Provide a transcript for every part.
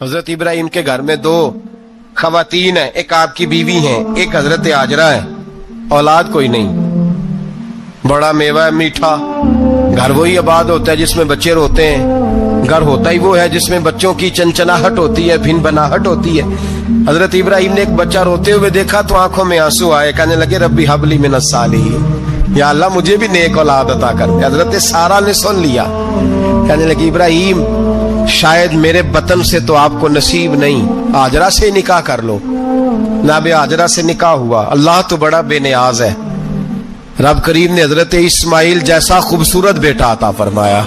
حضرت ابراہیم کے گھر میں دو خواتین ہیں، ایک آپ کی بیوی ہیں، ایک حضرت ہاجرہ ہے، اولاد کوئی نہیں، بڑا میوہ ہے میٹھا، گھر وہی آباد ہوتا ہے جس میں بچے روتے ہیں، گھر ہوتا ہی وہ ہے جس میں بچوں کی چنچناہٹ ہوتی ہے، بھن بناہٹ ہوتی ہے۔ حضرت ابراہیم نے ایک بچہ روتے ہوئے دیکھا تو آنکھوں میں آنسو آئے، کہنے لگے ربی حب لی من الصالحین، یا اللہ مجھے بھی نیک اولاد عطا کر دے۔ حضرت سارہ نے سن لیا، کہنے لگی ابراہیم شاید میرے بطن سے تو آپ کو نصیب نہیں، ہاجرہ سے نکاح کر لو۔ جناب ہاجرہ سے نکاح ہوا۔ اللہ تو بڑا بے نیاز ہے، رب کریم نے حضرت اسماعیل جیسا خوبصورت بیٹا عطا فرمایا۔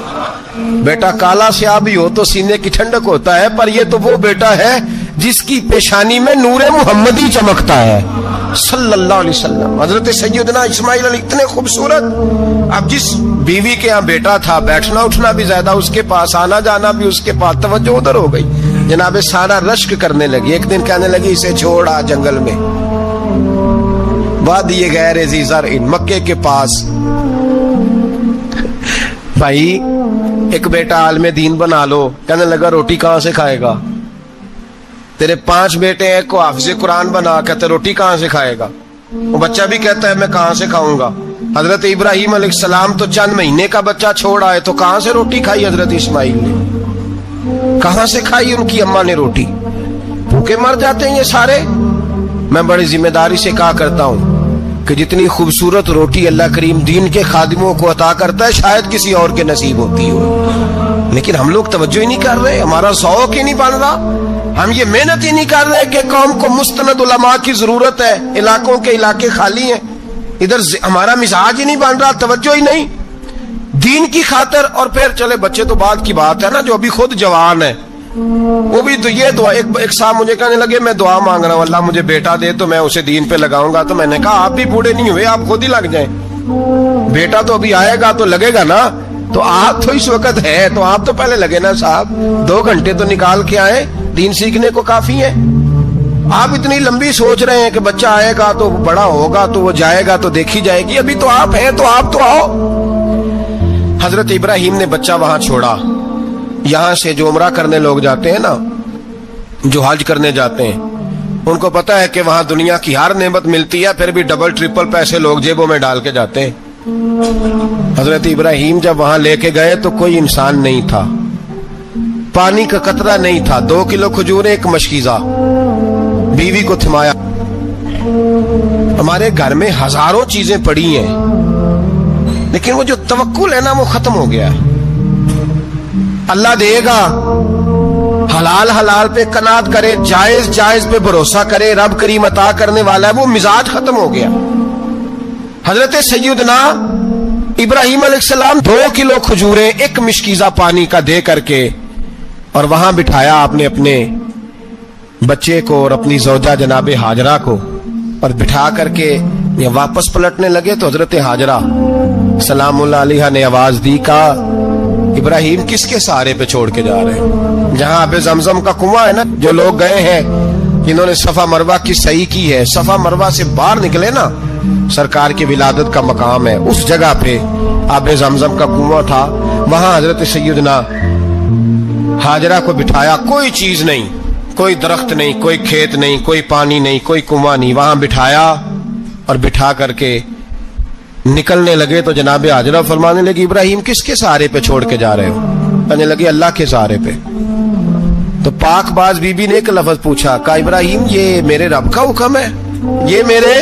بیٹا کالا سیاہ بھی ہو تو سینے کی ٹھنڈک ہوتا ہے، پر یہ تو وہ بیٹا ہے جس کی پیشانی میں نور محمدی چمکتا ہے صلی اللہ علیہ وسلم۔ حضرت سیدنا اسماعیل علیہ اتنے خوبصورت، اب جس بیوی کے ہاں بیٹا تھا بیٹھنا اٹھنا بھی زیادہ اس کے پاس، آنا جانا بھی اس کے پاس، توجہ ادھر ہو گئی۔ جناب سارہ رشک کرنے لگی، ایک دن کہنے لگی اسے چھوڑ آ جنگل میں، وادی غیر ذی زرع مکے کے پاس۔ بھائی ایک بیٹا عالم دین بنا لو، کہنے لگا روٹی کہاں سے کھائے گا؟ تیرے 5 بیٹے ہیں، کو حافظ قرآن بنا، کہتے روٹی کہاں سے کھائے گا؟ وہ بچہ بھی کہتا ہے میں کہاں سے کھاؤں گا؟ حضرت ابراہیم علیہ السلام تو چند مہینے کا بچہ چھوڑ آئے، تو کہاں سے روٹی کھائی حضرت اسماعیل نے؟ کہاں سے کھائی ان کی اماں نے روٹی؟ بھوکے مر جاتے ہیں یہ سارے۔ میں بڑی ذمہ داری سے کہا کرتا ہوں کہ جتنی خوبصورت روٹی اللہ کریم دین کے خادموں کو عطا کرتا ہے شاید کسی اور کے نصیب ہوتی ہو، لیکن ہم لوگ توجہ ہی نہیں کر رہے، ہمارا ذوق ہی نہیں بن رہا، ہم یہ محنت ہی نہیں کر رہے کہ قوم کو مستند علماء کی ضرورت ہے، علاقوں کے علاقے خالی ہیں، ادھر ہمارا مزاج ہی نہیں بن رہا، توجہ ہی نہیں دین کی خاطر۔ اور پھر چلے بچے تو بعد کی بات ہے نا، جو ابھی خود جوان ہے وہ بھی تو یہ دعا، ایک صاحب مجھے کہنے لگے میں دعا مانگ رہا ہوں اللہ مجھے بیٹا دے تو میں اسے دین پہ لگاؤں گا، تو میں نے کہا آپ بھی بوڑھے نہیں ہوئے، آپ خود ہی لگ جائیں، بیٹا تو ابھی آئے گا تو لگے گا نا، تو آپ تو اس وقت ہے تو آپ تو پہلے لگے نا صاحب، 2 گھنٹے تو نکال کے آئے، دین سیکھنے کو کافی ہے۔ آپ اتنی لمبی سوچ رہے ہیں کہ بچہ آئے گا تو بڑا ہوگا تو وہ جائے گا تو دیکھی جائے گی، ابھی تو آپ ہیں تو آپ تو آؤ۔ حضرت ابراہیم نے بچہ وہاں چھوڑا۔ یہاں سے جو عمرہ کرنے لوگ جاتے ہیں نا، جو حج کرنے جاتے ہیں، ان کو پتا ہے کہ وہاں دنیا کی ہر نعمت ملتی ہے، پھر بھی ڈبل ٹرپل پیسے لوگ جیبوں میں ڈال کے جاتے ہیں۔ حضرت ابراہیم جب وہاں لے کے گئے تو کوئی انسان نہیں تھا، پانی کا قطرہ نہیں تھا، 2 کلو کھجوریں، ایک مشکیزہ، بیوی کو تھمایا۔ ہمارے گھر میں ہزاروں چیزیں پڑی ہیں، لیکن وہ جو توکل ہے نا وہ ختم ہو گیا ہے۔ اللہ دے گا، حلال حلال پہ قناعت کرے، جائز جائز پہ بھروسہ کرے، رب کریم عطا کرنے والا ہے، وہ مزاج ختم ہو گیا۔ حضرت سیدنا ابراہیم علیہ السلام 2 کلو کھجوریں، ایک مشکیزہ پانی کا دے کر کے، اور وہاں بٹھایا آپ نے اپنے بچے کو اور اپنی زوجہ جناب ہاجرہ کو، اور بٹھا کر کے یہ واپس پلٹنے لگے تو حضرت ہاجرہ سلام اللہ علیہ نے آواز دی، کہا ابراہیم کس کے سہارے پہ چھوڑ کے جا رہے ہیں؟ جہاں آب زمزم کا کنواں ہے نا، جو لوگ گئے ہیں جنہوں نے صفا مروہ کی صحیح کی ہے، صفا مروہ سے باہر نکلے نا، سرکار کی ولادت کا مقام ہے، اس جگہ پہ آب زمزم کا کنواں تھا، وہاں حضرت سیدنا ہاجرہ کو بٹھایا، کوئی چیز نہیں، کوئی درخت نہیں، کوئی کھیت نہیں، کوئی پانی نہیں، کوئی کنواں نہیں، وہاں بٹھایا، اور بٹھا کر کے نکلنے لگے تو جناب ہاجرہ فرمانے لگی ابراہیم کس کے سہارے پہ چھوڑ کے جا رہے ہو؟ کہنے لگی اللہ کے سہارے پہ۔ تو پاک باز بی بی نے ایک لفظ پوچھا، کہا ابراہیم یہ میرے رب کا حکم ہے، یہ میرے،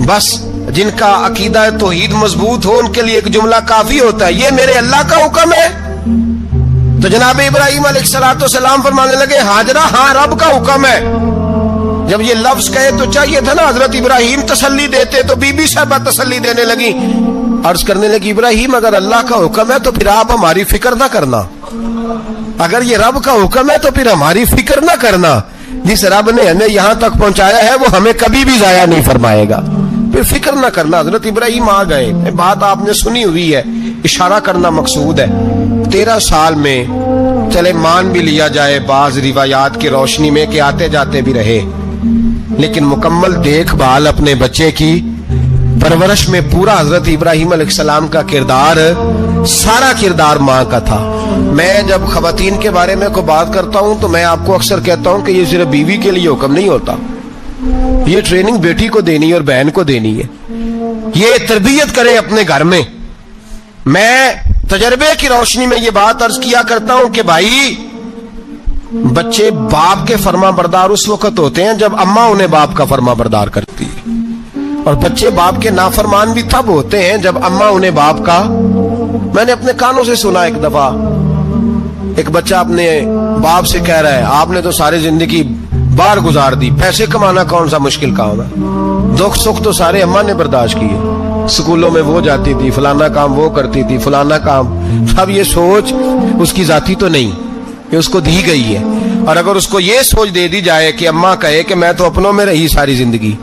بس جن کا عقیدہ توحید مضبوط ہو ان کے لیے ایک جملہ کافی ہوتا ہے، یہ میرے اللہ کا حکم ہے۔ تو جناب ابراہیم علیہ السلام فرمانے لگے ہاجرہ ہاں رب کا حکم ہے۔ جب یہ لفظ کہے تو چاہیے تھا نا حضرت ابراہیم تسلی دیتے، تو بی بی صاحبہ تسلی دینے لگی، عرض کرنے لگی ابراہیم اگر اللہ کا حکم ہے تو پھر آپ ہماری فکر نہ کرنا، اگر یہ رب کا حکم ہے تو پھر ہماری فکر نہ کرنا، جس رب نے ہمیں یہاں تک پہنچایا ہے وہ ہمیں کبھی بھی ضائع نہیں فرمائے گا، پھر فکر نہ کرنا۔ حضرت ابراہیم آ گئے، بات آپ نے سنی ہوئی ہے، اشارہ کرنا مقصود ہے۔ 13 سال میں چلے مان بھی لیا جائے بعض روایات کی روشنی میں کہ آتے جاتے بھی رہے، لیکن مکمل دیکھ بھال اپنے بچے کی پرورش میں پورا حضرت ابراہیم علیہ السلام کا کردار، سارا کردار ماں کا تھا۔ میں جب خواتین کے بارے میں کوئی بات کرتا ہوں تو میں آپ کو اکثر کہتا ہوں کہ یہ صرف بیوی کے لیے حکم نہیں ہوتا، یہ ٹریننگ بیٹی کو دینی ہے اور بہن کو دینی ہے، یہ تربیت کریں اپنے گھر میں۔ میں تجربے کی روشنی میں یہ بات عرض کیا کرتا ہوں کہ بھائی بچے باپ کے فرما بردار اس وقت ہوتے ہیں جب اماں انہیں باپ کا فرما بردار کرتی ہے، اور بچے باپ کے نافرمان بھی تب ہوتے ہیں جب اماں انہیں باپ کا۔ میں نے اپنے کانوں سے سنا ایک دفعہ ایک بچہ اپنے باپ سے کہہ رہا ہے آپ نے تو ساری زندگی باہر گزار دی، پیسے کمانا کون سا مشکل کام ہے، دکھ سکھ تو سارے اماں نے برداشت کیے، سکولوں میں وہ جاتی تھی، فلانا کام وہ کرتی تھی، فلانا کام۔ اب یہ سوچ اس کی ذاتی تو نہیں، یہ اس کو دی گئی ہے، اور اگر اس کو یہ سوچ دے دی جائے کہ اماں کہے کہ میں تو اپنوں میں رہی ساری زندگی،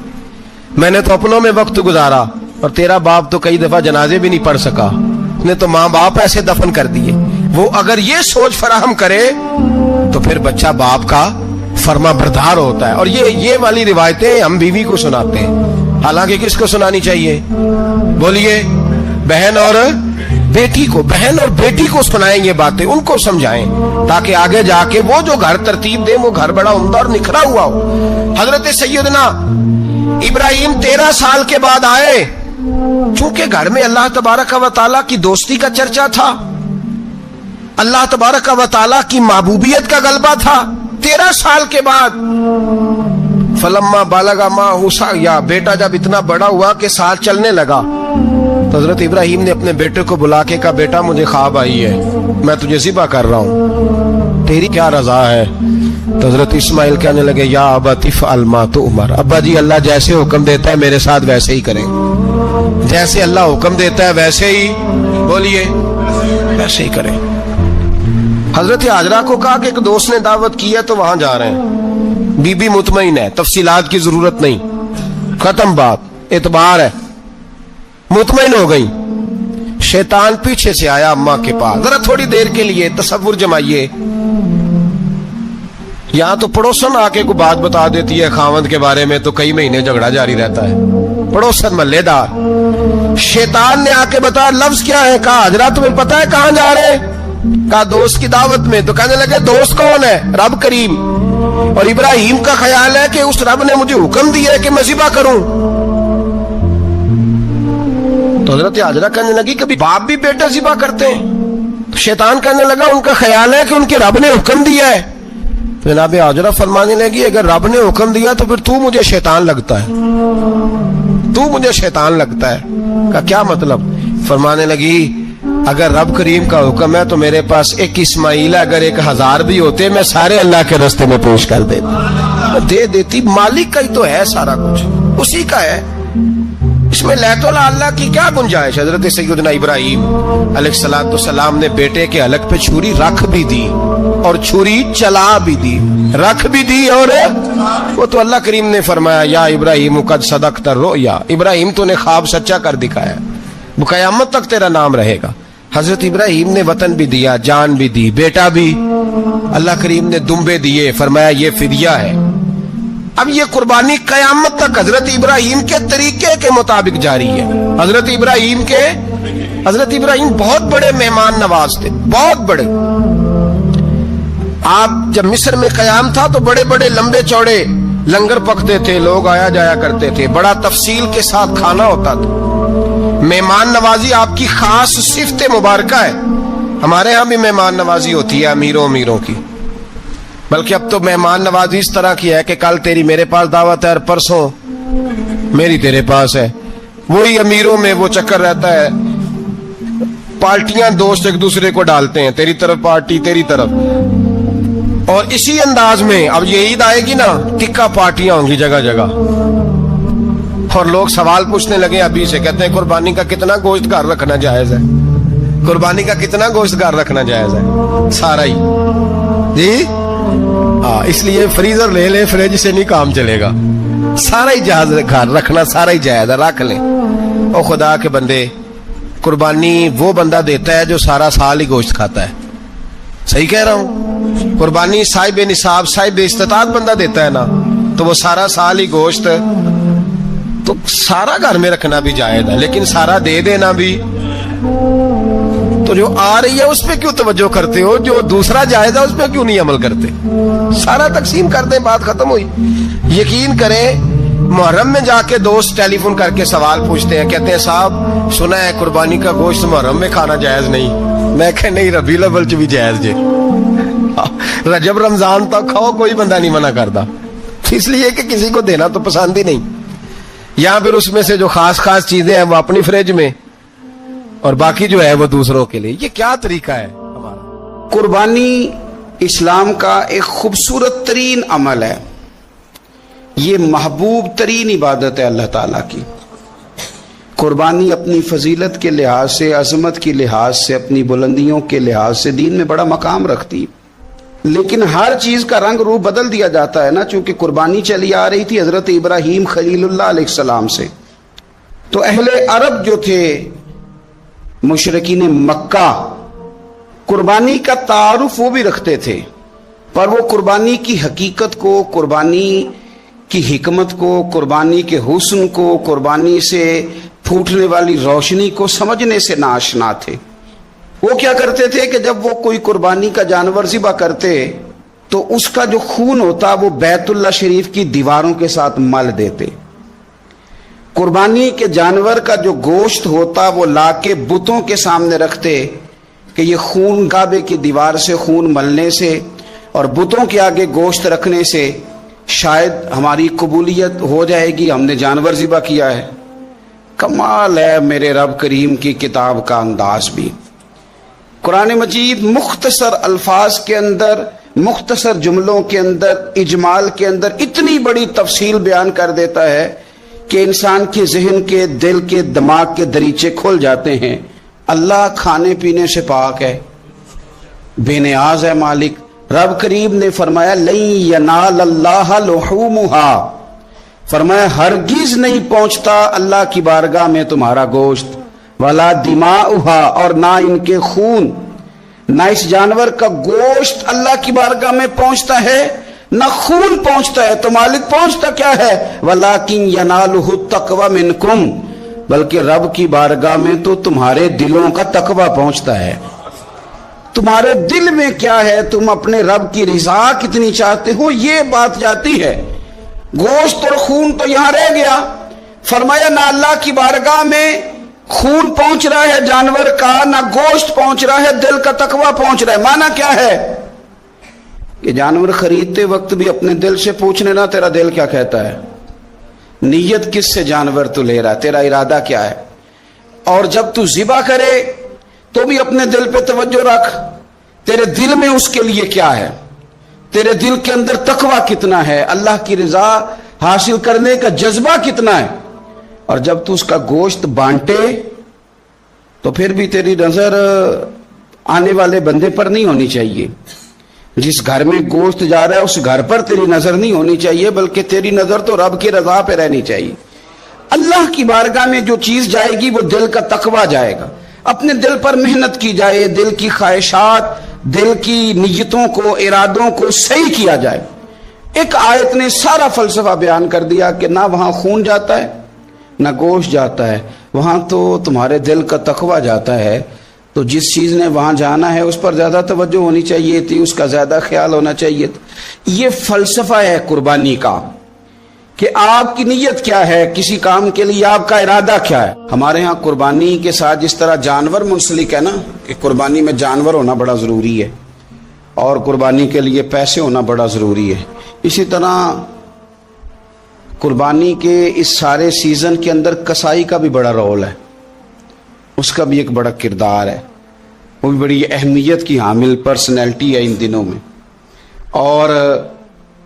میں نے تو اپنوں میں وقت گزارا، اور تیرا باپ تو کئی دفعہ جنازے بھی نہیں پڑھ سکا، اس نے تو ماں باپ ایسے دفن کر دیے، وہ اگر یہ سوچ فراہم کرے تو پھر بچہ باپ کا فرما بردار ہوتا ہے۔ اور یہ والی روایتیں ہم بیوی کو سناتے ہیں، حالانکہ کس کو سنانی چاہیے؟ بولیے، بہن اور بیٹی کو، بہن اور بیٹی کو سنائیں یہ باتیں، ان کو سمجھائیں، تاکہ آگے جا کے وہ جو گھر ترتیب دے وہ گھر بڑا عمدہ اور نکھرا ہوا ہو۔ حضرت سیدنا ابراہیم 13 سال کے بعد آئے، چونکہ گھر میں اللہ تبارک و تعالیٰ کی دوستی کا چرچا تھا، اللہ تبارک و تعالیٰ کی محبوبیت کا غلبہ تھا۔ 13 سال کے بعد فلما بالغ معہ السعی، بیٹا جب اتنا بڑا ہوا کہ ساتھ چلنے لگا، تو حضرت ابراہیم نے اپنے بیٹے کو بلا کے کہا بیٹا مجھے خواب آئی ہے، میں تجھے ذبح کر رہا ہوں، تیری کیا رضا ہے؟ تو حضرت اسماعیل کہنے لگے یا ابت افعل ما تؤمر، ابا جی اللہ جیسے حکم دیتا ہے میرے ساتھ ویسے ہی کریں، جیسے اللہ حکم دیتا ہے ویسے ہی، بولیے، ویسے ہی کریں۔ حضرت حاجرہ کو کہا کہ ایک دوست نے دعوت کی ہے تو وہاں جا رہے ہیں، بی بی مطمئن ہے، تفصیلات کی ضرورت نہیں، ختم بات، اعتبار ہے، مطمئن ہو گئی۔ شیطان پیچھے سے آیا اماں کے پاس، ذرا تھوڑی دیر کے لیے تصور جمائیے، یہاں تو پڑوسن آ کے کوئی بات بتا دیتی ہے خاوند کے بارے میں تو کئی مہینے جھگڑا جاری رہتا ہے، پڑوسن محلے دار۔ شیطان نے آ کے بتایا لفظ کیا ہے؟ کہا حضرت تمہیں پتا ہے کہاں جا رہے ہیں؟ کہا دوست کی دعوت میں۔ تو کہنے لگے دوست کون ہے؟ رب کریم، اور ابراہیم کا خیال ہے کہ اس رب نے مجھے حکم دیا ہے کہ میں ذبح کروں۔ تو حضرت حاجرہ کہنے لگی کبھی باپ بھی بیٹا ذبح کرتے ہیں؟ تو شیطان کہنے لگا ان کا خیال ہے کہ ان کے رب نے حکم دیا ہے۔ تو جناب حاجرہ فرمانے لگی اگر رب نے حکم دیا تو پھر تو مجھے شیطان لگتا ہے، تو مجھے شیطان لگتا ہے۔ کہا کیا مطلب؟ فرمانے لگی اگر رب کریم کا حکم ہے تو میرے پاس ایک اسماعیل ہے، اگر 1000 بھی ہوتے میں سارے اللہ کے راستے میں پیش کر دے دیتی، مالک کا ہی تو ہے سارا کچھ، اسی کا ہے، اس میں لیت اللہ کی کیا گنجائش؟ حضرت سیدنا ابراہیم علیہ السلام نے بیٹے کے حلق پہ چھری رکھ بھی دی اور چھری چلا بھی دی، رکھ بھی دی، اور وہ تو اللہ کریم نے فرمایا یا ابراہیم قد صدقت الرؤیا، ابراہیم تو نے خواب سچا کر دکھایا، وہ قیامت تک تیرا نام رہے گا۔ حضرت ابراہیم نے وطن بھی دیا، جان بھی دی، بیٹا بھی، اللہ کریم نے دمبے دیے، فرمایا یہ فدیہ ہے۔ اب یہ قربانی قیامت تک حضرت ابراہیم کے طریقے کے مطابق جاری ہے۔ حضرت ابراہیم بہت بڑے مہمان نواز تھے، بہت بڑے۔ آپ جب مصر میں قیام تھا تو بڑے بڑے لمبے چوڑے لنگر پکتے تھے، لوگ آیا جایا کرتے تھے، بڑا تفصیل کے ساتھ کھانا ہوتا تھا۔ مہمان نوازی آپ کی خاص صفت مبارکہ ہے، ہمارے ہاں بھی مہمان نوازی ہوتی ہے امیروں کی، بلکہ اب تو مہمان نوازی اس طرح کی ہے کہ کل تیری میرے پاس دعوت ہے اور پرسوں میری تیرے پاس ہے، وہی امیروں میں وہ چکر رہتا ہے، پارٹیاں دوست ایک دوسرے کو ڈالتے ہیں، تیری طرف پارٹی تیری طرف، اور اسی انداز میں اب یہ عید آئے گی نا ٹکا پارٹیاں ہوں گی جگہ جگہ، اور لوگ سوال پوچھنے لگے ابھی سے، کہتے ہیں قربانی کا کتنا گوشت گھر رکھنا جائز ہے؟ قربانی کا کتنا گوشت گھر رکھنا جائز ہے؟ سارا ہی جی، اس لیے فریزر لے لیں، فریج سے نہیں کام چلے گا، سارا ہی جہاز گھر رکھنا سارا ہی جائز ہے، رکھ لیں۔ او خدا کے بندے، قربانی وہ بندہ دیتا ہے جو سارا سال ہی گوشت کھاتا ہے، صحیح کہہ رہا ہوں؟ قربانی صاحب نصاب صاحب استطاعت بندہ دیتا ہے نا، تو وہ سارا سال ہی گوشت، تو سارا گھر میں رکھنا بھی جائز ہے، لیکن سارا دے دینا بھی، تو جو آ رہی ہے اس پہ کیوں توجہ کرتے ہو؟ جو دوسرا جائز ہے اس پہ کیوں نہیں عمل کرتے؟ سارا تقسیم کر دیں، بات ختم ہوئی۔ یقین کریں محرم میں جا کے دوست ٹیلی فون کر کے سوال پوچھتے ہیں، کہتے ہیں صاحب سنا ہے قربانی کا گوشت محرم میں کھانا جائز نہیں۔ میں کہ نہیں، ربیع الاول چ بھی جائز جے، رجب رمضان تک کھاؤ، کوئی بندہ نہیں منع کرتا، اس لیے کہ کسی کو دینا تو پسند ہی نہیں۔ یا پھر اس میں سے جو خاص خاص چیزیں ہیں وہ اپنی فریج میں، اور باقی جو ہے وہ دوسروں کے لیے۔ یہ کیا طریقہ ہے ہمارا؟ قربانی اسلام کا ایک خوبصورت ترین عمل ہے، یہ محبوب ترین عبادت ہے اللہ تعالیٰ کی۔ قربانی اپنی فضیلت کے لحاظ سے، عظمت کے لحاظ سے، اپنی بلندیوں کے لحاظ سے دین میں بڑا مقام رکھتی ہے، لیکن ہر چیز کا رنگ روپ بدل دیا جاتا ہے نا، چونکہ قربانی چلی آ رہی تھی حضرت ابراہیم خلیل اللہ علیہ السلام سے، تو اہل عرب جو تھے مشرکین مکہ قربانی کا تعارف وہ بھی رکھتے تھے، پر وہ قربانی کی حقیقت کو، قربانی کی حکمت کو، قربانی کے حسن کو، قربانی سے پھوٹنے والی روشنی کو سمجھنے سے ناآشنا تھے۔ وہ کیا کرتے تھے کہ جب وہ کوئی قربانی کا جانور ذبح کرتے تو اس کا جو خون ہوتا وہ بیت اللہ شریف کی دیواروں کے ساتھ مل دیتے۔ قربانی کے جانور کا جو گوشت ہوتا وہ لا کے بتوں کے سامنے رکھتے کہ یہ خون کعبے کی دیوار سے خون ملنے سے اور بتوں کے آگے گوشت رکھنے سے شاید ہماری قبولیت ہو جائے گی، ہم نے جانور ذبح کیا ہے۔ کمال ہے میرے رب کریم کی کتاب کا انداز بھی۔ قرآن مجید مختصر الفاظ کے اندر، مختصر جملوں کے اندر، اجمال کے اندر اتنی بڑی تفصیل بیان کر دیتا ہے کہ انسان کے ذہن کے، دل کے، دماغ کے دریچے کھل جاتے ہیں۔ اللہ کھانے پینے سے پاک ہے، بے نیاز ہے مالک۔ رب کریم نے فرمایا لن ینال اللہ لحومہا، فرمایا ہرگز نہیں پہنچتا اللہ کی بارگاہ میں تمہارا گوشت، ولا دماؤہا، اور نہ ان کے خون، نہ اس جانور کا گوشت اللہ کی بارگاہ میں پہنچتا ہے، نہ خون پہنچتا ہے۔ تو مالک پہنچتا کیا ہے؟ ولیکن ینالہ التقوی منکم، بلکہ رب کی بارگاہ میں تو تمہارے دلوں کا تقوی پہنچتا ہے۔ تمہارے دل میں کیا ہے، تم اپنے رب کی رضا کتنی چاہتے ہو، یہ بات جاتی ہے۔ گوشت اور خون تو یہاں رہ گیا، فرمایا نہ اللہ کی بارگاہ میں خون پہنچ رہا ہے جانور کا، نہ گوشت پہنچ رہا ہے، دل کا تقوی پہنچ رہا ہے۔ معنی کیا ہے کہ جانور خریدتے وقت بھی اپنے دل سے پوچھنے نا تیرا دل کیا کہتا ہے، نیت کس سے جانور تو لے رہا ہے، تیرا ارادہ کیا ہے، اور جب تو ذبح کرے تو بھی اپنے دل پہ توجہ رکھ، تیرے دل میں اس کے لیے کیا ہے، تیرے دل کے اندر تقوی کتنا ہے، اللہ کی رضا حاصل کرنے کا جذبہ کتنا ہے۔ اور جب تو اس کا گوشت بانٹے تو پھر بھی تیری نظر آنے والے بندے پر نہیں ہونی چاہیے، جس گھر میں گوشت جا رہا ہے اس گھر پر تیری نظر نہیں ہونی چاہیے، بلکہ تیری نظر تو رب کی رضا پہ رہنی چاہیے۔ اللہ کی بارگاہ میں جو چیز جائے گی وہ دل کا تقوی جائے گا، اپنے دل پر محنت کی جائے، دل کی خواہشات، دل کی نیتوں کو، ارادوں کو صحیح کیا جائے۔ ایک آیت نے سارا فلسفہ بیان کر دیا کہ نہ وہاں خون جاتا ہے نہ گوشت جاتا ہے، وہاں تو تمہارے دل کا تقوی جاتا ہے، تو جس چیز نے وہاں جانا ہے اس پر زیادہ توجہ ہونی چاہیے تھی، اس کا زیادہ خیال ہونا چاہیے تھا۔ یہ فلسفہ ہے قربانی کا کہ آپ کی نیت کیا ہے، کسی کام کے لیے آپ کا ارادہ کیا ہے۔ ہمارے ہاں قربانی کے ساتھ جس طرح جانور منسلک ہے نا، کہ قربانی میں جانور ہونا بڑا ضروری ہے اور قربانی کے لیے پیسے ہونا بڑا ضروری ہے، اسی طرح قربانی کے اس سارے سیزن کے اندر کسائی کا بھی بڑا رول ہے، اس کا بھی ایک بڑا کردار ہے، وہ بھی بڑی اہمیت کی حامل پرسنالٹی ہے ان دنوں میں، اور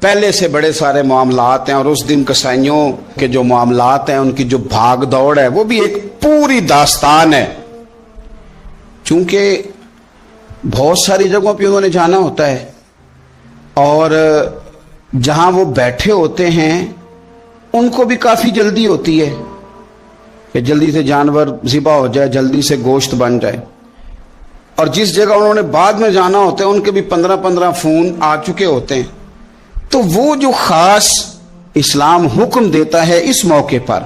پہلے سے بڑے سارے معاملات ہیں، اور اس دن کسائیوں کے جو معاملات ہیں ان کی جو بھاگ دوڑ ہے وہ بھی ایک پوری داستان ہے، چونکہ بہت ساری جگہوں پہ انہوں نے جانا ہوتا ہے، اور جہاں وہ بیٹھے ہوتے ہیں ان کو بھی کافی جلدی ہوتی ہے کہ جلدی سے جانور ذبح ہو جائے، جلدی سے گوشت بن جائے، اور جس جگہ انہوں نے بعد میں جانا ہوتا ہے ان کے بھی 15 فون آ چکے ہوتے ہیں۔ تو وہ جو خاص اسلام حکم دیتا ہے اس موقع پر،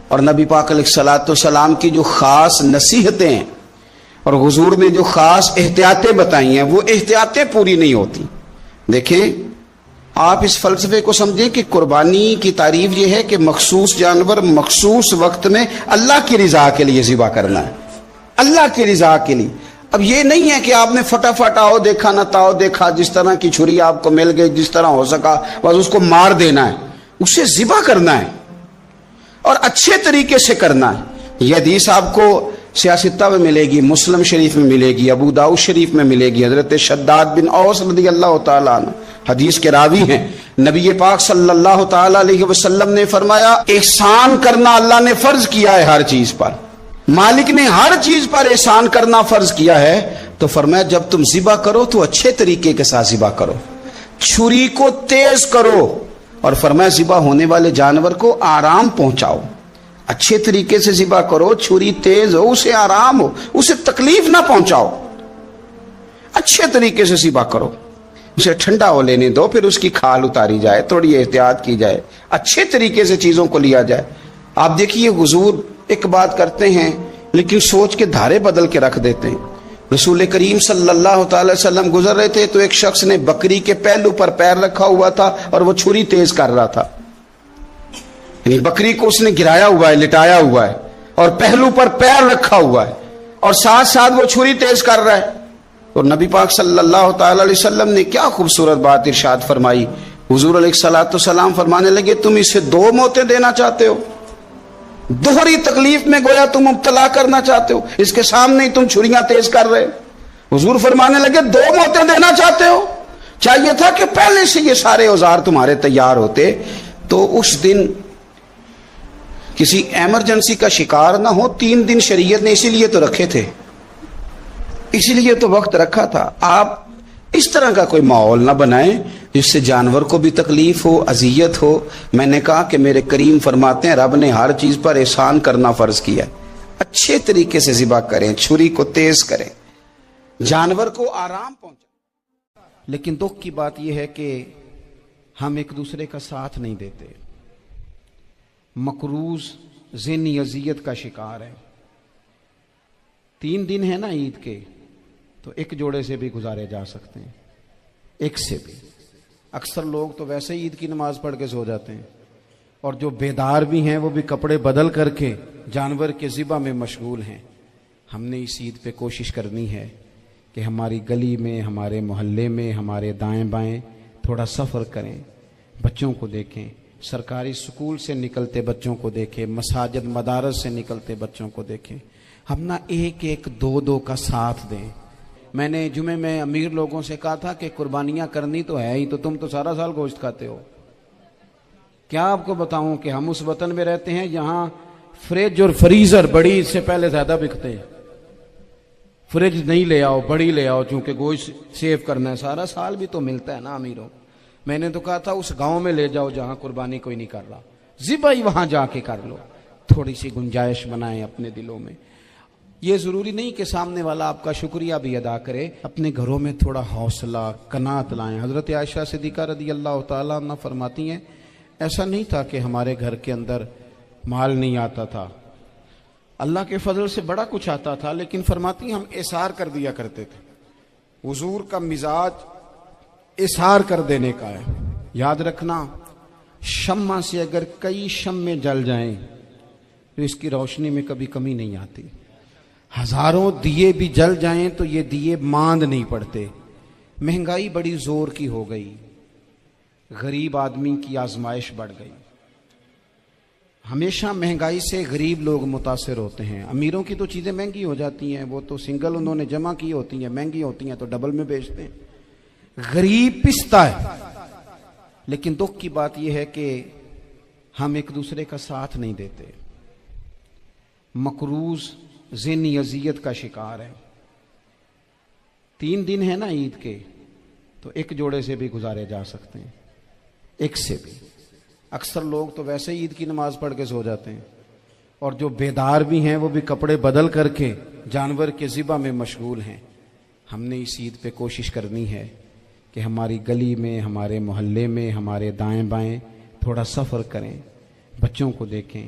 اور نبی پاک علیہ الصلوۃ والسلام کی جو خاص نصیحتیں ہیں اور حضور نے جو خاص احتیاطیں بتائی ہیں وہ احتیاطیں پوری نہیں ہوتی. دیکھیں آپ اس فلسفے کو سمجھیں کہ قربانی کی تعریف یہ ہے کہ مخصوص جانور مخصوص وقت میں اللہ کی رضا کے لیے ذبح کرنا ہے, اللہ کی رضا کے لیے. اب یہ نہیں ہے کہ آپ نے فٹافٹ آؤ دیکھا نہ تاؤ دیکھا, جس طرح کی چھری آپ کو مل گئی جس طرح ہو سکا بس اس کو مار دینا ہے. اسے ذبح کرنا ہے اور اچھے طریقے سے کرنا ہے. یہ حدیث آپ کو سیاستہ میں ملے گی, مسلم شریف میں ملے گی, ابو داؤد شریف میں ملے گی. حضرت شداد بن اوس رضی اللہ تعالیٰ عنہ حدیث کے راوی ہیں. نبی پاک صلی اللہ تعالیٰ علیہ وسلم نے فرمایا احسان کرنا اللہ نے فرض کیا ہے ہر چیز پر. مالک نے ہر چیز پر احسان کرنا فرض کیا ہے. تو فرمایا جب تم ذبح کرو تو اچھے طریقے کے ساتھ ذبح کرو, چھری کو تیز کرو, اور فرمایا ذبح ہونے والے جانور کو آرام پہنچاؤ. اچھے طریقے سے ذبح کرو, چھری تیز ہو, اسے آرام ہو, اسے تکلیف نہ پہنچاؤ. اچھے طریقے سے ذبح کرو, اسے ٹھنڈا ہو لینے دو, پھر اس کی کھال اتاری جائے, تھوڑی احتیاط کی جائے, اچھے طریقے سے چیزوں کو لیا جائے. آپ دیکھیے حضور ایک بات کرتے ہیں لیکن سوچ کے دھارے بدل کے رکھ دیتے ہیں. رسول کریم صلی اللہ تعالی وسلم گزر رہے تھے تو ایک شخص نے بکری کے پہلو پر پیر رکھا ہوا تھا اور وہ چھری تیز کر رہا تھا. یعنی بکری کو اس نے گرایا ہوا ہے, لٹایا ہوا ہے اور پہلو پر پیر رکھا ہوا ہے اور ساتھ ساتھ وہ چھری تیز کر رہا ہے. اور نبی پاک صلی اللہ تعالی علیہ وسلم نے کیا خوبصورت بات ارشاد فرمائی. حضور علیہ الصلوۃ والسلام فرمانے لگے تم اسے دو موتیں دینا چاہتے ہو, دوہری تکلیف میں گویا تم مبتلا کرنا چاہتے ہو, اس کے سامنے ہی تم چھریاں تیز کر رہے. حضور فرمانے لگے دو موتیں دینا چاہتے ہو, چاہیے تھا کہ پہلے سے یہ سارے اوزار تمہارے تیار ہوتے تو اس دن کسی ایمرجنسی کا شکار نہ ہو. 3 دن شریعت نے اسی لیے تو رکھے تھے, اسی لیے تو وقت رکھا تھا. آپ اس طرح کا کوئی ماحول نہ بنائیں جس سے جانور کو بھی تکلیف ہو, اذیت ہو. میں نے کہا کہ میرے کریم فرماتے ہیں رب نے ہر چیز پر احسان کرنا فرض کیا. اچھے طریقے سے ذبح کریں, چھری کو تیز کریں, جانور کو آرام پہنچائیں. لیکن دکھ کی بات یہ ہے کہ ہم ایک دوسرے کا ساتھ نہیں دیتے, مقروض ذہنی اذیت کا شکار ہے. 3 دن ہے نا عید کے, تو ایک جوڑے سے بھی گزارے جا سکتے ہیں, ایک سے بھی. اکثر لوگ تو ویسے ہی عید کی نماز پڑھ کے سو جاتے ہیں, اور جو بیدار بھی ہیں وہ بھی کپڑے بدل کر کے جانور کے ذبح میں مشغول ہیں. ہم نے اس عید پہ کوشش کرنی ہے کہ ہماری گلی میں, ہمارے محلے میں, ہمارے دائیں بائیں تھوڑا سفر کریں, بچوں کو دیکھیں, سرکاری سکول سے نکلتے بچوں کو دیکھیں, مساجد مدارس سے نکلتے بچوں کو دیکھیں. ہم نہ ایک ایک 2 کا ساتھ دیں. میں نے جمعے میں امیر لوگوں سے کہا تھا کہ قربانیاں کرنی تو ہے ہی, تو تم تو سارا سال گوشت کھاتے ہو. کیا آپ کو بتاؤں کہ ہم اس وطن میں رہتے ہیں جہاں فریج اور فریزر بڑی عید سے پہلے زیادہ بکتے ہیں. فریج نہیں لے آؤ, بڑی لے آؤ, چونکہ گوشت سیو کرنا ہے. سارا سال بھی تو ملتا ہے نا امیروں. میں نے تو کہا تھا اس گاؤں میں لے جاؤ جہاں قربانی کوئی نہیں کر رہا, ذبح ہی وہاں جا کے کر لو. تھوڑی سی گنجائش بنائیں اپنے دلوں میں. یہ ضروری نہیں کہ سامنے والا آپ کا شکریہ بھی ادا کرے, اپنے گھروں میں تھوڑا حوصلہ قناعت لائیں. حضرت عائشہ صدیقہ رضی اللہ تعالیٰ عنہ فرماتی ہیں ایسا نہیں تھا کہ ہمارے گھر کے اندر مال نہیں آتا تھا, اللہ کے فضل سے بڑا کچھ آتا تھا, لیکن فرماتی ہیں ہم احسار کر دیا کرتے تھے. حضور کا مزاج احسار کر دینے کا ہے. یاد رکھنا شمع سے اگر کئی شمع جل جائیں تو اس کی روشنی میں کبھی کمی نہیں آتی. ہزاروں دیے بھی جل جائیں تو یہ دیے ماند نہیں پڑتے. مہنگائی بڑی زور کی ہو گئی, غریب آدمی کی آزمائش بڑھ گئی. ہمیشہ مہنگائی سے غریب لوگ متاثر ہوتے ہیں. امیروں کی تو چیزیں مہنگی ہو جاتی ہیں, وہ تو سنگل انہوں نے جمع کی ہوتی ہیں, مہنگی ہوتی ہیں تو ڈبل میں بیچتے ہیں. غریب پستا ہے. لیکن دکھ کی بات یہ ہے کہ ہم ایک دوسرے کا ساتھ نہیں دیتے, مقروض ذہنی اذیت کا شکار ہے. 3 دن ہے نا عید کے, تو ایک جوڑے سے بھی گزارے جا سکتے ہیں, ایک سے بھی. اکثر لوگ تو ویسے ہی عید کی نماز پڑھ کے سو جاتے ہیں, اور جو بیدار بھی ہیں وہ بھی کپڑے بدل کر کے جانور کے ذبح میں مشغول ہیں. ہم نے اس عید پہ کوشش کرنی ہے کہ ہماری گلی میں, ہمارے محلے میں, ہمارے دائیں بائیں تھوڑا سفر کریں, بچوں کو دیکھیں,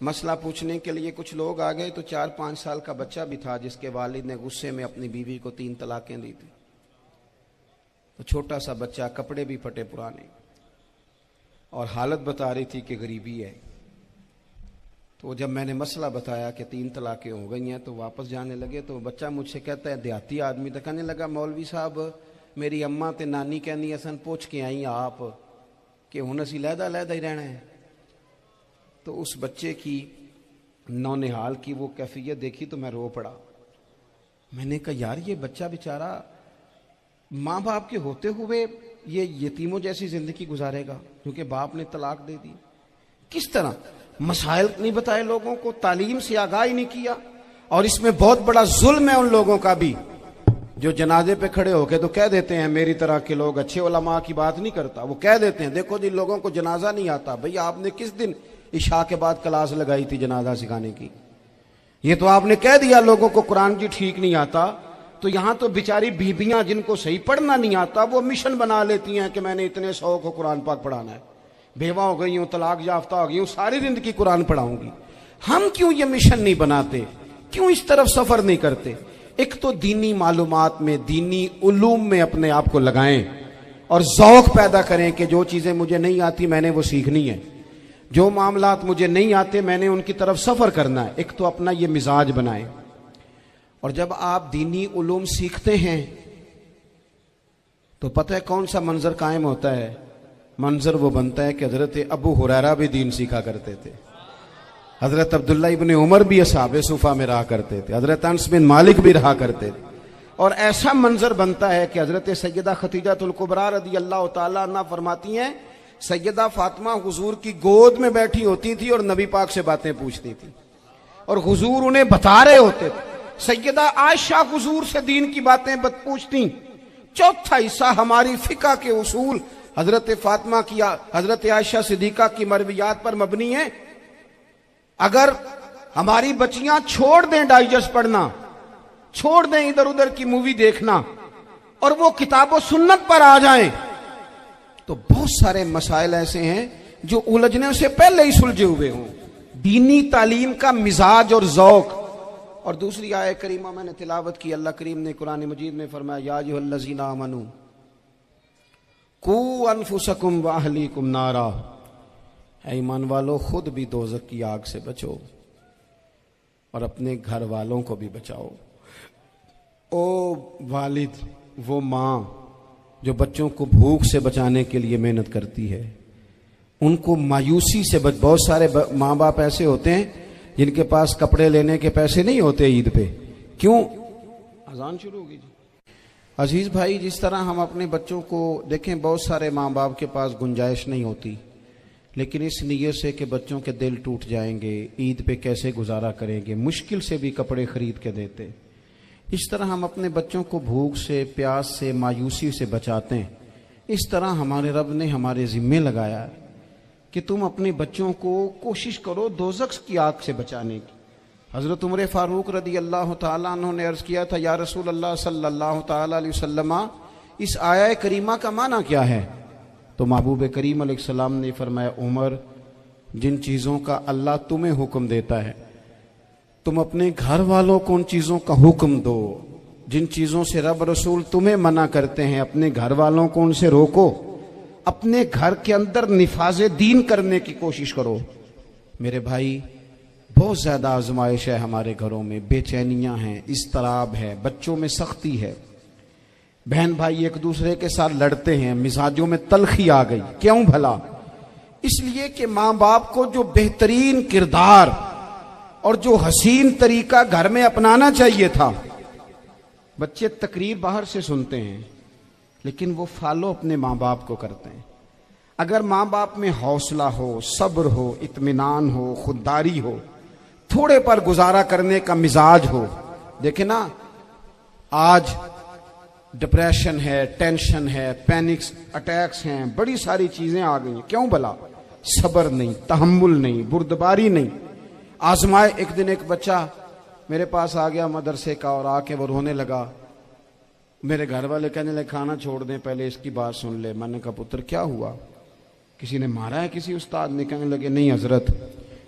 مسئلہ پوچھنے کے لیے کچھ لوگ آ گئے تو 4-5 سال کا بچہ بھی تھا جس کے والد نے غصے میں اپنی بیوی کو 3 طلاقیں دی تھی. تو چھوٹا سا بچہ، کپڑے بھی پھٹے پرانے، اور حالت بتا رہی تھی کہ غریبی ہے. تو جب میں نے مسئلہ بتایا کہ 3 طلاقیں ہو گئی ہیں تو واپس جانے لگے. تو بچہ مجھ سے کہتا ہے، دیہاتی آدمی تو کہنے لگا، مولوی صاحب میری اماں تے نانی کہنی اسن پوچھ کے آئی آپ کہ ہن اسی لہدا لہدا ہی رہنا ہے. تو اس بچے کی نونہال کی وہ کیفیت دیکھی تو میں رو پڑا. میں نے کہا یار یہ بچہ بیچارہ ماں باپ کے ہوتے ہوئے یہ یتیموں جیسی زندگی گزارے گا کیونکہ باپ نے طلاق دے دی. کس طرح مسائل نہیں بتائے لوگوں کو، تعلیم سے آگاہی نہیں کیا. اور اس میں بہت بڑا ظلم ہے ان لوگوں کا بھی جو جنازے پہ کھڑے ہو کے تو کہہ دیتے ہیں، میری طرح کے لوگ اچھے علماء کی بات نہیں کرتا، وہ کہہ دیتے ہیں دیکھو جن لوگوں کو جنازہ نہیں آتا. بھئی آپ نے کس دن عشاء کے بعد کلاس لگائی تھی جنازہ سکھانے کی؟ یہ تو آپ نے کہہ دیا لوگوں کو قرآن کی ٹھیک نہیں آتا. تو یہاں تو بیچاری بیویاں جن کو صحیح پڑھنا نہیں آتا وہ مشن بنا لیتی ہیں کہ میں نے اتنے 100 کو قرآن پاک پڑھانا ہے. بیوہ ہو گئی ہوں، طلاق یافتہ ہو گئی ہوں، ساری زندگی قرآن پڑھاؤں گی. ہم کیوں یہ مشن نہیں بناتے؟ کیوں اس طرف سفر نہیں کرتے؟ ایک تو دینی معلومات میں، دینی علوم میں اپنے آپ کو لگائیں اور ذوق پیدا کریں کہ جو چیزیں مجھے نہیں آتی میں نے وہ سیکھنی ہے، جو معاملات مجھے نہیں آتے میں نے ان کی طرف سفر کرنا ہے. ایک تو اپنا یہ مزاج بنائیں. اور جب آپ دینی علوم سیکھتے ہیں تو پتہ ہے کون سا منظر قائم ہوتا ہے؟ منظر وہ بنتا ہے کہ حضرت ابو ہریرہ بھی دین سیکھا کرتے تھے، حضرت عبداللہ ابن عمر بھی اصحاب صفہ میں رہا کرتے تھے، حضرت انس بن مالک بھی رہا کرتے تھے. اور ایسا منظر بنتا ہے کہ حضرت سیدہ خدیجہ الکبریٰ رضی اللہ تعالیٰ عنہ فرماتی ہیں سیدہ فاطمہ حضور کی گود میں بیٹھی ہوتی تھی اور نبی پاک سے باتیں پوچھتی تھی اور حضور انہیں بتا رہے ہوتے تھے. سیدہ عائشہ حضور سے دین کی باتیں پوچھتی. چوتھا حصہ ہماری فقہ کے اصول حضرت فاطمہ کی، حضرت عائشہ صدیقہ کی مرویات پر مبنی ہیں. اگر ہماری بچیاں چھوڑ دیں ڈائجسٹ پڑھنا، چھوڑ دیں ادھر ادھر کی مووی دیکھنا اور وہ کتاب و سنت پر آ جائیں تو بہت سارے مسائل ایسے ہیں جو الجھنے سے پہلے ہی سلجھے ہوئے ہوں. دینی تعلیم کا مزاج اور ذوق. اور دوسری آیت کریمہ میں نے تلاوت کی، اللہ کریم نے قرآن مجید میں فرمایا یا ایھا الذین آمنوا قوا انفسکم واہلیکم نارا، اے ایمان والو خود بھی دوزخ کی آگ سے بچو اور اپنے گھر والوں کو بھی بچاؤ. او والد، وہ ماں جو بچوں کو بھوک سے بچانے کے لیے محنت کرتی ہے، ان کو مایوسی سے بہت سارے ماں باپ ایسے ہوتے ہیں جن کے پاس کپڑے لینے کے پیسے نہیں ہوتے عید پہ. کیوں؟ اذان شروع ہوگی جی. عزیز بھائی، جس طرح ہم اپنے بچوں کو دیکھیں، بہت سارے ماں باپ کے پاس گنجائش نہیں ہوتی، لیکن اس نیت سے کہ بچوں کے دل ٹوٹ جائیں گے، عید پہ کیسے گزارا کریں گے، مشکل سے بھی کپڑے خرید کے دیتے. اس طرح ہم اپنے بچوں کو بھوک سے، پیاس سے، مایوسی سے بچاتے ہیں. اس طرح ہمارے رب نے ہمارے ذمے لگایا ہے کہ تم اپنے بچوں کو کوشش کرو دوزخ کی آگ سے بچانے کی. حضرت عمر فاروق رضی اللہ تعالیٰ عنہ نے عرض کیا تھا یا رسول اللہ صلی اللہ تعالیٰ علیہ وسلم، اس آیہ کریمہ کا معنی کیا ہے؟ تو محبوب کریم علیہ السلام نے فرمایا عمر، جن چیزوں کا اللہ تمہیں حکم دیتا ہے تم اپنے گھر والوں کو ان چیزوں کا حکم دو، جن چیزوں سے رب رسول تمہیں منع کرتے ہیں اپنے گھر والوں کو ان سے روکو، اپنے گھر کے اندر نفاذ دین کرنے کی کوشش کرو. میرے بھائی، بہت زیادہ آزمائش ہے ہمارے گھروں میں، بے چینیاں ہیں، اضطراب ہے، بچوں میں سختی ہے، بہن بھائی ایک دوسرے کے ساتھ لڑتے ہیں، مزاجوں میں تلخی آ گئی. کیوں بھلا؟ اس لیے کہ ماں باپ کو جو بہترین کردار اور جو حسین طریقہ گھر میں اپنانا چاہیے تھا، بچے تقریر باہر سے سنتے ہیں لیکن وہ فالو اپنے ماں باپ کو کرتے ہیں. اگر ماں باپ میں حوصلہ ہو، صبر ہو، اطمینان ہو، خودداری ہو، تھوڑے پر گزارا کرنے کا مزاج ہو. دیکھیں نا، آج ڈپریشن ہے، ٹینشن ہے، پینکس اٹیکس ہیں، بڑی ساری چیزیں آ گئی ہیں. کیوں بھلا؟ صبر نہیں، تحمل نہیں، بردباری نہیں. آزمائے. ایک دن ایک بچہ میرے پاس آ گیا مدرسے کا اور آ کے وہ رونے لگا. میرے گھر والے کہنے لگے کھانا چھوڑ دیں، پہلے اس کی بات سن لے. میں نے کہا پتر کیا ہوا؟ کسی نے مارا ہے؟ کسی استاد نے؟ کہنے لگے نہیں حضرت،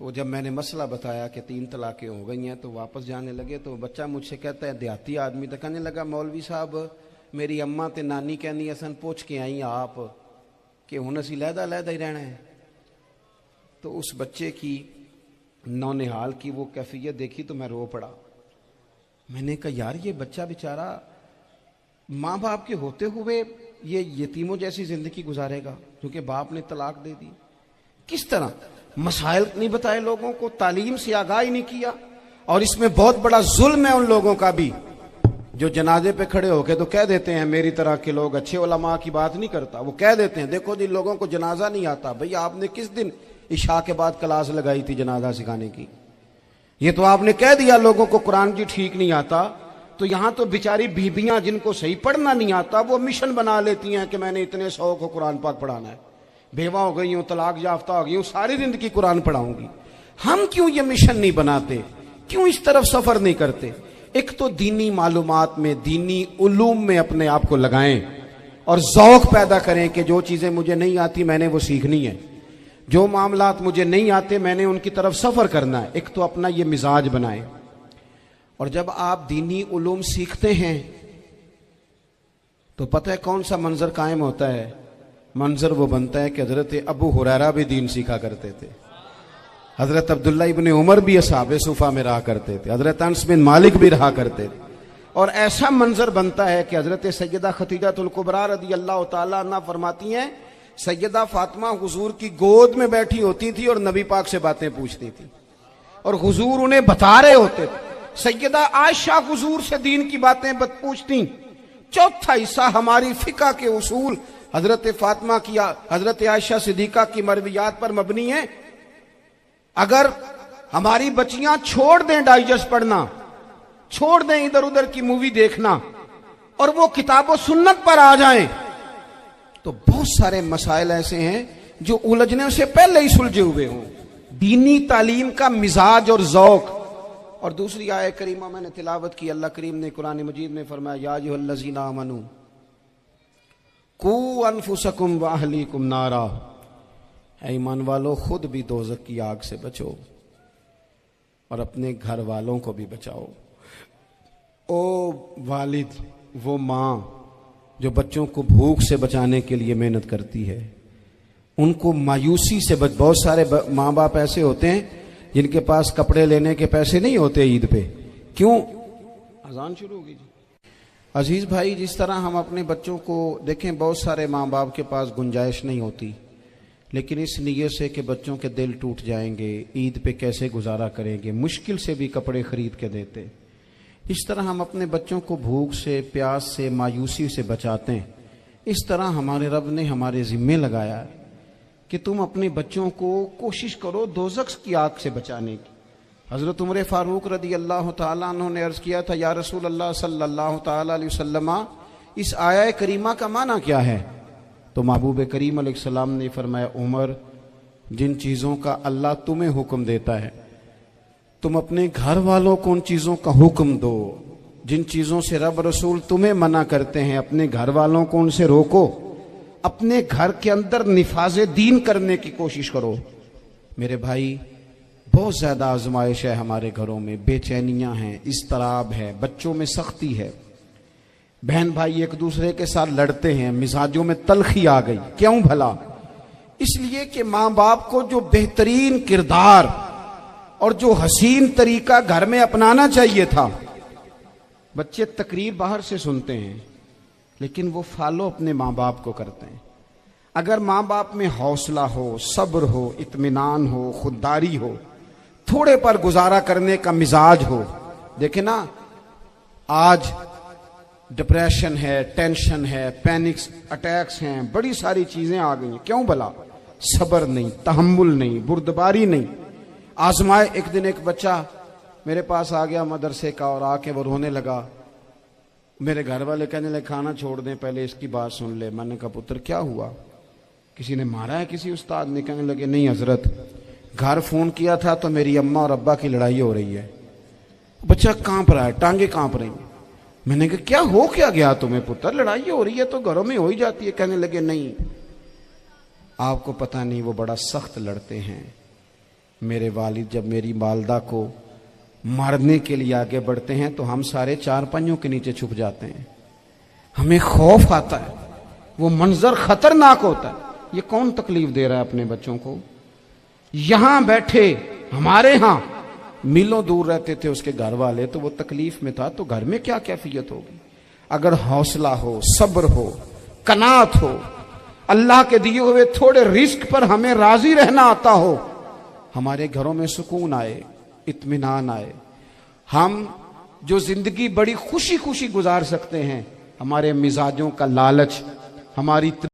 تو جب میں نے مسئلہ بتایا کہ 3 طلاقیں ہو گئی ہیں تو واپس جانے لگے، تو بچہ مجھ سے کہتا ہے، دیہاتی آدمی تو کہنے لگا مولوی صاحب میری اماں تے نانی کہنی اسن پوچھ کے آئی آپ کہ ہن اسی لہدا لہدا ہی رہنا ہے۔ تو اس بچے کی نونہال کی وہ کیفیت دیکھی تو میں رو پڑا۔ میں نے کہا یار یہ بچہ بیچارہ ماں باپ کے ہوتے ہوئے یہ یتیموں جیسی زندگی گزارے گا کیونکہ باپ نے طلاق دے دی۔ کس طرح مسائل نہیں بتائے لوگوں کو، تعلیم سے آگاہی نہیں کیا۔ اور اس میں بہت بڑا ظلم ہے ان لوگوں کا بھی جو جنازے پہ کھڑے ہو کے تو کہہ دیتے ہیں میری طرح کے لوگ، اچھے علماء کی بات نہیں کرتا، وہ کہہ دیتے ہیں دیکھو جن لوگوں کو جنازہ نہیں آتا، بھئی آپ نے کس دن عشاء کے بعد کلاس لگائی تھی جنازہ سکھانے کی؟ یہ تو آپ نے کہہ دیا لوگوں کو قرآن کی ٹھیک نہیں آتا، تو یہاں تو بیچاری بیویاں جن کو صحیح پڑھنا نہیں آتا وہ مشن بنا لیتی ہیں کہ میں نے اتنے 100 کو قرآن پاک پڑھانا ہے، بیوہ ہو گئی ہوں، طلاق یافتہ ہو گئی ہوں، ساری زندگی قرآن پڑھاؤں گی۔ ہم کیوں یہ مشن نہیں بناتے؟ کیوں اس طرف سفر نہیں کرتے؟ ایک تو دینی معلومات میں، دینی علوم میں اپنے آپ کو لگائیں اور ذوق پیدا کریں کہ جو چیزیں مجھے نہیں آتی میں نے وہ سیکھنی ہے، جو معاملات مجھے نہیں آتے میں نے ان کی طرف سفر کرنا ہے۔ ایک تو اپنا یہ مزاج بنائیں، اور جب آپ دینی علوم سیکھتے ہیں تو پتہ ہے کون سا منظر قائم ہوتا ہے؟ منظر وہ بنتا ہے کہ حضرت ابو ہریرہ بھی دین سیکھا کرتے تھے، حضرت عبداللہ ابن عمر بھی اصحاب صفہ میں رہا کرتے تھے، حضرت انس بن مالک بھی رہا کرتے تھے، اور ایسا منظر بنتا ہے کہ حضرت سیدہ خدیجہ الکبریٰ رضی اللہ تعالیٰ عنہ فرماتی ہیں سیدہ فاطمہ حضور کی گود میں بیٹھی ہوتی تھی اور نبی پاک سے باتیں پوچھتی تھی اور حضور انہیں بتا رہے ہوتے تھے۔ سیدہ عائشہ حضور سے دین کی باتیں پوچھتی۔ چوتھا حصہ ہماری فقہ کے اصول حضرت فاطمہ کی، حضرت عائشہ صدیقہ کی مرویات پر مبنی ہیں۔ اگر ہماری بچیاں چھوڑ دیں ڈائجسٹ پڑھنا، چھوڑ دیں ادھر ادھر کی مووی دیکھنا اور وہ کتاب و سنت پر آ جائیں تو بہت سارے مسائل ایسے ہیں جو الجھنے سے پہلے ہی سلجھے ہوئے ہوں۔ دینی تعلیم کا مزاج اور ذوق۔ اور دوسری آیت کریمہ میں نے تلاوت کی، اللہ کریم نے قرآن مجید میں فرمایا یا ایھا الذین آمنوا قوا انفسکم واہلیکم نارا، اے ایمان والو خود بھی دوزخ کی آگ سے بچو اور اپنے گھر والوں کو بھی بچاؤ۔ او والد، وہ ماں جو بچوں کو بھوک سے بچانے کے لیے محنت کرتی ہے، ان کو مایوسی سے بہت سارے ماں باپ ایسے ہوتے ہیں جن کے پاس کپڑے لینے کے پیسے نہیں ہوتے عید پہ۔ کیوں؟ اذان شروع ہوگی جی۔ عزیز بھائی، جس طرح ہم اپنے بچوں کو دیکھیں، بہت سارے ماں باپ کے پاس گنجائش نہیں ہوتی، لیکن اس نیت سے کہ بچوں کے دل ٹوٹ جائیں گے، عید پہ کیسے گزارا کریں گے، مشکل سے بھی کپڑے خرید کے دیتے۔ اس طرح ہم اپنے بچوں کو بھوک سے، پیاس سے، مایوسی سے بچاتے ہیں۔ اس طرح ہمارے رب نے ہمارے ذمے لگایا ہے کہ تم اپنے بچوں کو کوشش کرو دوزخ کی آگ سے بچانے کی۔ حضرت عمر فاروق رضی اللہ تعالیٰ عنہ نے عرض کیا تھا یا رسول اللہ صلی اللہ تعالیٰ علیہ وسلم، اس آیہ کریمہ کا معنی کیا ہے؟ تو محبوب کریم علیہ السلام نے فرمایا عمر، جن چیزوں کا اللہ تمہیں حکم دیتا ہے تم اپنے گھر والوں کو ان چیزوں کا حکم دو، جن چیزوں سے رب رسول تمہیں منع کرتے ہیں اپنے گھر والوں کو ان سے روکو، اپنے گھر کے اندر نفاذ دین کرنے کی کوشش کرو۔ میرے بھائی، بہت زیادہ آزمائش ہے ہمارے گھروں میں، بے چینیاں ہیں، اضطراب ہے، بچوں میں سختی ہے، بہن بھائی ایک دوسرے کے ساتھ لڑتے ہیں، مزاجوں میں تلخی آ گئی۔ کیوں بھلا؟ اس لیے کہ ماں باپ کو جو بہترین کردار اور جو حسین طریقہ گھر میں اپنانا چاہیے تھا، بچے تقریر باہر سے سنتے ہیں لیکن وہ فالو اپنے ماں باپ کو کرتے ہیں۔ اگر ماں باپ میں حوصلہ ہو، صبر ہو، اطمینان ہو، خودداری ہو، تھوڑے پر گزارا کرنے کا مزاج ہو۔ دیکھیں نا، آج ڈپریشن ہے، ٹینشن ہے، پینکس اٹیکس ہیں، بڑی ساری چیزیں آ گئی ہیں۔ کیوں بھلا؟ صبر نہیں، تحمل نہیں، بردباری نہیں۔ آزمائے۔ ایک دن ایک بچہ میرے پاس آ گیا مدرسے کا اور آ کے وہ رونے لگا۔ میرے گھر والے کہنے لگے کھانا چھوڑ دیں، پہلے اس کی بات سن لے۔ میں نے کہا پتر کیا ہوا؟ کسی نے مارا ہے کسی استاد نے؟ کہنے لگے نہیں حضرت، گھر فون کیا تھا تو میری اماں اور ابا کی لڑائی ہو رہی ہے۔ بچہ کانپ رہا ہے، ٹانگیں کانپ رہی ہیں۔ میں نے کہا کیا ہو کیا گیا تمہیں پتر؟ لڑائی ہو رہی ہے تو گھروں میں ہو ہی جاتی ہے۔ کہنے لگے نہیں، آپ کو پتہ نہیں، وہ بڑا سخت لڑتے ہیں، میرے والد جب میری والدہ کو مارنے کے لیے آگے بڑھتے ہیں تو ہم سارے چارپائیوں کے نیچے چھپ جاتے ہیں، ہمیں خوف آتا ہے، وہ منظر خطرناک ہوتا ہے۔ یہ کون تکلیف دے رہا ہے اپنے بچوں کو؟ یہاں بیٹھے ہمارے ہاں میلوں دور رہتے تھے اس کے گھر والے، تو وہ تکلیف میں تھا، تو گھر میں کیا کیفیت ہوگی؟ اگر حوصلہ ہو، صبر ہو، قناعت ہو، اللہ کے دیے ہوئے تھوڑے رزق پر ہمیں راضی رہنا آتا ہو، ہمارے گھروں میں سکون آئے، اطمینان آئے، ہم جو زندگی بڑی خوشی خوشی گزار سکتے ہیں۔ ہمارے مزاجوں کا لالچ، ہماری